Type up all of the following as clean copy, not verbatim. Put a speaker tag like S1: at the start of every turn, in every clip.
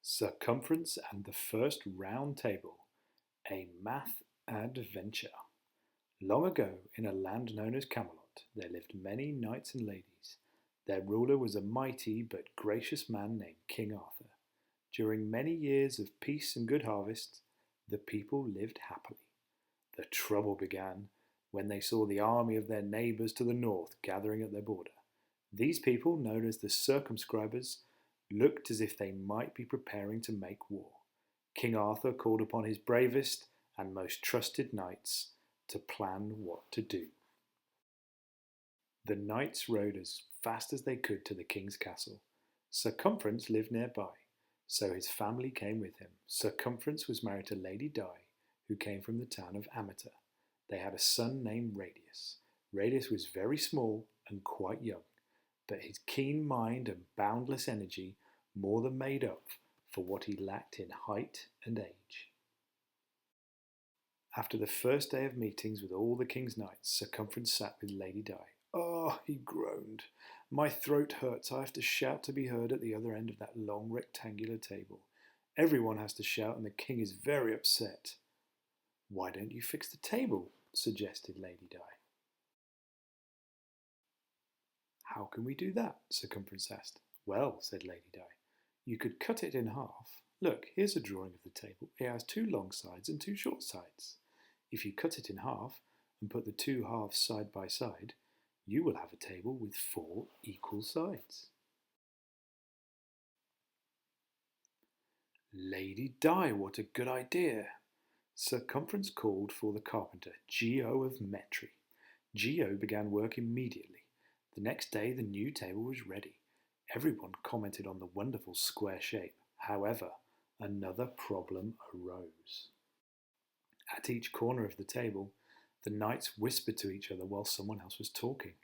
S1: Circumference and the First Round Table, a Math Adventure. Long ago, in a land known as Camelot, there lived many knights and ladies. Their ruler was a mighty but gracious man named King Arthur. During many years of peace and good harvests, the people lived happily. The trouble began when they saw the army of their neighbours to the north gathering at their border. These people, known as the circumscribers, looked as if they might be preparing to make war. King Arthur called upon his bravest and most trusted knights to plan what to do. The knights rode as fast as they could to the king's castle. Circumference lived nearby, so his family came with him. Circumference was married to Lady Di, who came from the town of Amata. They had a son named Radius. Radius was very small and quite young, but his keen mind and boundless energy more than made up for what he lacked in height and age. After the first day of meetings with all the king's knights, Circumference sat with Lady Di. "Oh," he groaned, "my throat hurts. I have to shout to be heard at the other end of that long rectangular table. Everyone has to shout and the king is very upset." "Why don't you fix the table?" suggested Lady Di. "How can we do that?" Circumference asked. "Well," said Lady Di, "you could cut it in half. Look, here's a drawing of the table. It has two long sides and two short sides. If you cut it in half and put the two halves side by side, you will have a table with 4 equal sides." "Lady Di, what a good idea!" Circumference called for the carpenter, Geo of Metri. Geo began work immediately. The next day the new table was ready. Everyone commented on the wonderful square shape. However, another problem arose. At each corner of the table, the knights whispered to each other while someone else was talking.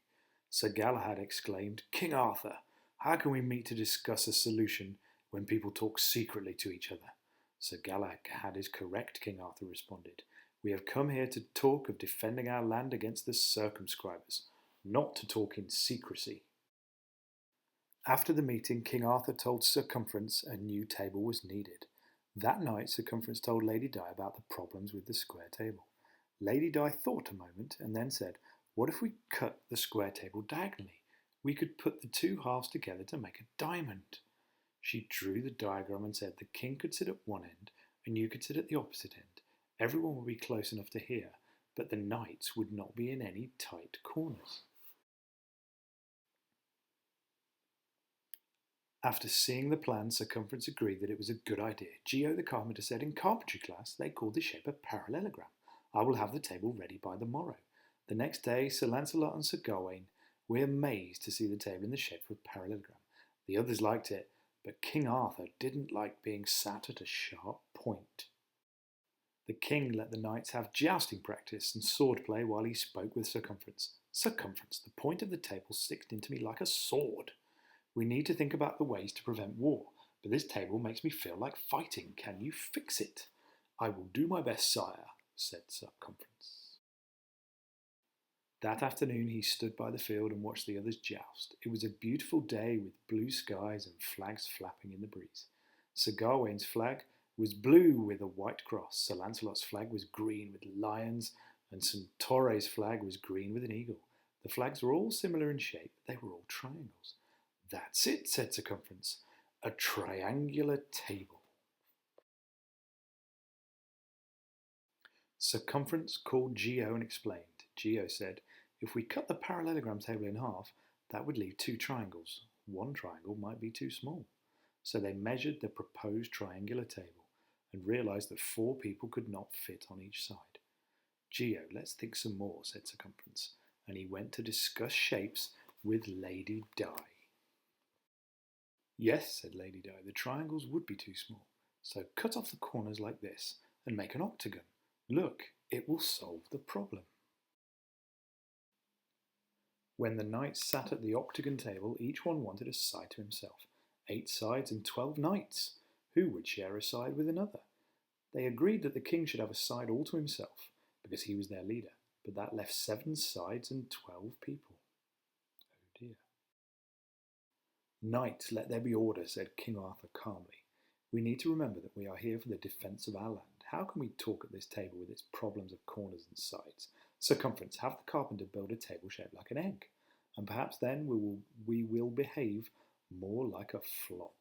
S1: Sir Galahad exclaimed, "King Arthur, how can we meet to discuss a solution when people talk secretly to each other?" "Sir Galahad is correct," King Arthur responded. "We have come here to talk of defending our land against the circumscribers, not to talk in secrecy." After the meeting, King Arthur told Circumference a new table was needed. That night, Circumference told Lady Di about the problems with the square table. Lady Di thought a moment and then said, "What if we cut the square table diagonally? We could put the two halves together to make a diamond." She drew the diagram and said the king could sit at one end and you could sit at the opposite end. Everyone would be close enough to hear, but the knights would not be in any tight corners. After seeing the plan, Circumference agreed that it was a good idea. Geo the carpenter said in carpentry class they called the shape a parallelogram. "I will have the table ready by the morrow." The next day, Sir Lancelot and Sir Gawain were amazed to see the table in the shape of a parallelogram. The others liked it, but King Arthur didn't like being sat at a sharp point. The king let the knights have jousting practice and swordplay while he spoke with Circumference. "Circumference, the point of the table sticks into me like a sword. We need to think about the ways to prevent war, but this table makes me feel like fighting. Can you fix it?" "I will do my best, sire," said Circumference. That afternoon he stood by the field and watched the others joust. It was a beautiful day with blue skies and flags flapping in the breeze. Sir Gawain's flag was blue with a white cross. Sir Lancelot's flag was green with lions, and Sir Torre's flag was green with an eagle. The flags were all similar in shape, but they were all triangles. "That's it," said Circumference, "a triangular table." Circumference called Geo and explained. Geo said, "If we cut the parallelogram table in half, that would leave 2 triangles. One triangle might be too small." So they measured the proposed triangular table and realized that 4 people could not fit on each side. "Geo, let's think some more," said Circumference, and he went to discuss shapes with Lady Di. "Yes," said Lady Di, "the triangles would be too small. So cut off the corners like this and make an octagon. Look, it will solve the problem." When the knights sat at the octagon table, each one wanted a side to himself. 8 sides and 12 knights. Who would share a side with another? They agreed that the king should have a side all to himself, because he was their leader, but that left 7 sides and 12 people. Oh dear. "Knights, let there be order," said King Arthur calmly. We need to remember that we are here for the defence of our land. How can we talk at this table with its problems of corners and sides? Circumference, have the carpenter build a table shaped like an egg, and perhaps then we will behave more like a flock.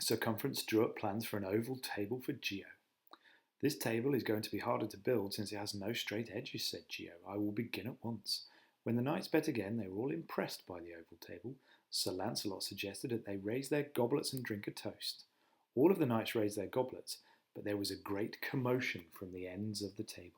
S1: Circumference drew up plans for an oval table for Geo. This table is going to be harder to build since it has no straight edges, said Geo. I will begin at once. When the knights met again, they were all impressed by the oval table. Sir Lancelot suggested that they raise their goblets and drink a toast. All of the knights raised their goblets, but there was a great commotion from the ends of the table.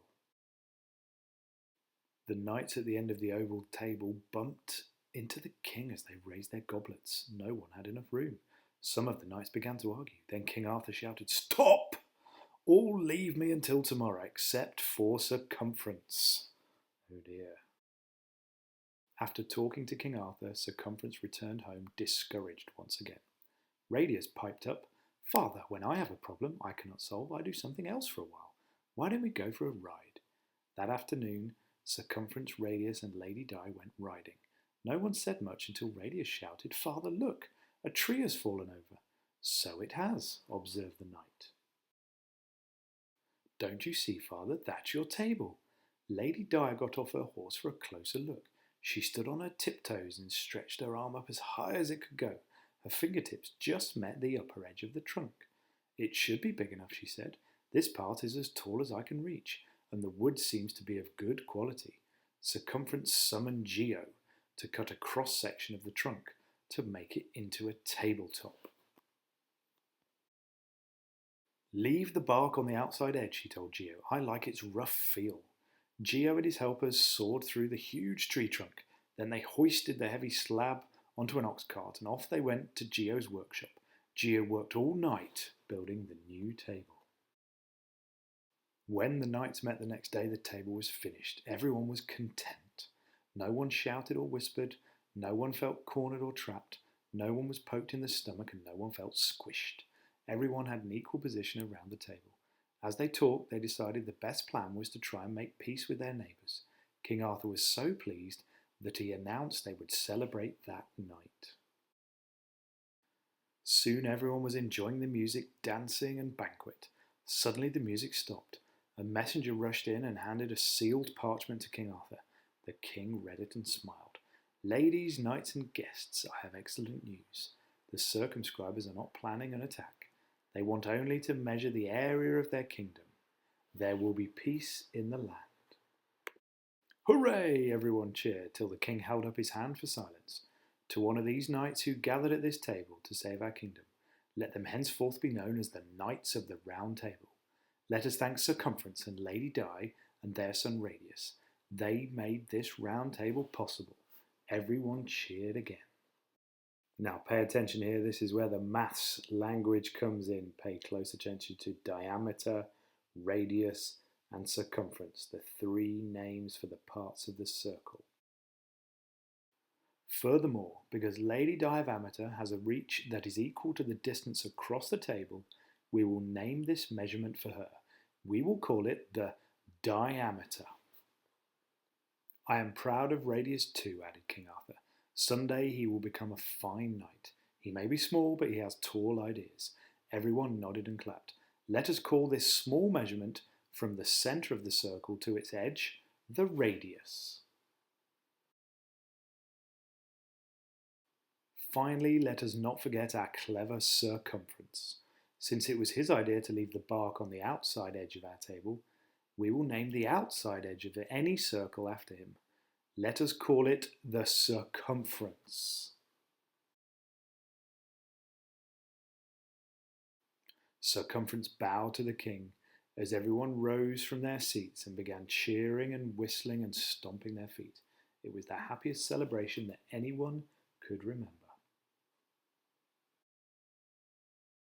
S1: The knights at the end of the oval table bumped into the king as they raised their goblets. No one had enough room. Some of the knights began to argue. Then King Arthur shouted, "Stop! All leave me until tomorrow, except for Circumference." Oh dear. After talking to King Arthur, Circumference returned home discouraged once again. Radius piped up, "Father, when I have a problem I cannot solve, I do something else for a while. Why don't we go for a ride?" That afternoon, Circumference, Radius, and Lady Di went riding. No one said much until Radius shouted, "Father, look, a tree has fallen over." "So it has," observed the knight. "Don't you see, Father? That's your table." Lady Di got off her horse for a closer look. She stood on her tiptoes and stretched her arm up as high as it could go. Her fingertips just met the upper edge of the trunk. "It should be big enough," she said. "This part is as tall as I can reach, and the wood seems to be of good quality." Circumference summoned Geo to cut a cross-section of the trunk to make it into a tabletop. "Leave the bark on the outside edge," he told Geo. "I like its rough feel." Geo and his helpers sawed through the huge tree trunk. Then they hoisted the heavy slab onto an ox cart, and off they went to Geo's workshop. Geo worked all night building the new table. When the knights met the next day, the table was finished. Everyone was content. No one shouted or whispered. No one felt cornered or trapped. No one was poked in the stomach, and no one felt squished. Everyone had an equal position around the table. As they talked, they decided the best plan was to try and make peace with their neighbours. King Arthur was so pleased that he announced they would celebrate that night. Soon everyone was enjoying the music, dancing, and banquet. Suddenly the music stopped. A messenger rushed in and handed a sealed parchment to King Arthur. The king read it and smiled. "Ladies, knights, and guests, I have excellent news. The circumscribers are not planning an attack. They want only to measure the area of their kingdom. There will be peace in the land." "Hooray!" everyone cheered, till the king held up his hand for silence. "To honour these knights who gathered at this table to save our kingdom, let them henceforth be known as the Knights of the Round Table. Let us thank Circumference and Lady Di and their son Radius. They made this round table possible." Everyone cheered again. Now pay attention here, this is where the maths language comes in. Pay close attention to diameter, radius, and circumference, the three names for the parts of the circle. Furthermore, because Lady Diameter has a reach that is equal to the distance across the table, we will name this measurement for her. We will call it the diameter. "I am proud of Radius too," added King Arthur. "Someday he will become a fine knight. He may be small, but he has tall ideas." Everyone nodded and clapped. "Let us call this small measurement from the centre of the circle to its edge the radius." Finally, let us not forget our clever Circumference. Since it was his idea to leave the bark on the outside edge of our table, we will name the outside edge of any circle after him. Let us call it the circumference. Circumference bowed to the king as everyone rose from their seats and began cheering and whistling and stomping their feet. It was the happiest celebration that anyone could remember.